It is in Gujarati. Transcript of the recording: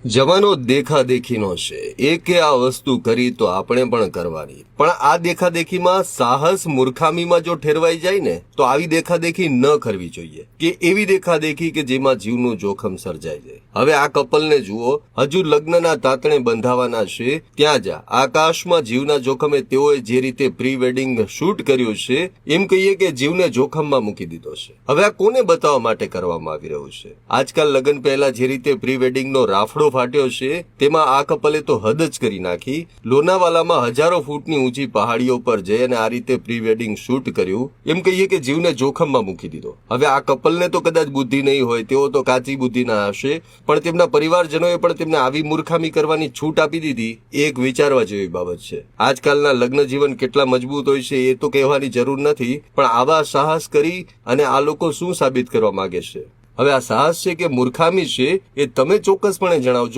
જમાનો દેખાદેખીનો છે, એકે આ વસ્તુ કરી તો આપણે પણ કરવાની, પણ આ દેખાદેખીમાં સાહસ મૂર્ખામીમાં જો ઠેરવાઈ જાય ને તો આવી દેખાદેખી ન કરવી જોઈએ, કે એવી દેખાદેખી કે જેમાં જીવનું જોખમ સર્જાય જાય. હવે આ કપલને જુઓ, હજુ લગ્નના તાતણે બંધાવાના છે ત્યાં જ આકાશમાં જીવના જોખમે તેઓએ જે રીતે પ્રી વેડિંગ શૂટ કર્યું છે, એમ કહીએ કે જીવને જોખમમાં મૂકી દીધો છે. હવે આ કોને બતાવવા માટે કરવામાં આવી રહ્યું છે? આજકાલ લગ્ન પહેલા જે રીતે પ્રી વેડિંગનો રાફડો ફાટ્યો છે તેમાં આ કપલે તો હદ જ કરી નાખી. લોનાવાલામાં હજારો ફૂટની ઊંચી પહાડીઓ પર જઈ અને આ રીતે પ્રી વેડિંગ શૂટ કર્યું, એમ કહીએ કે જીવને જોખમમાં મૂકી દીધો. હવે આ કપલને તો કદાચ બુદ્ધિ નહીં હોય, તેઓ તો કાચી બુદ્ધિના હશે, પણ તેમના પરિવારજનોએ પણ તેમને આવી મૂર્ખામી કરવાની છૂટ આપી દીધી, એ એક વિચારવા જેવી બાબત છે. આજકાલના લગ્ન જીવન કેટલા મજબૂત હોય છે એ તો કહેવાની જરૂર નથી, પણ આવા સાહસ કરી અને આ લોકો શું સાબિત કરવા માંગે છે? હવે આ સાહસ છે કે મૂર્ખામી છે એ તમે ચોક્કસપણે જણાવજો.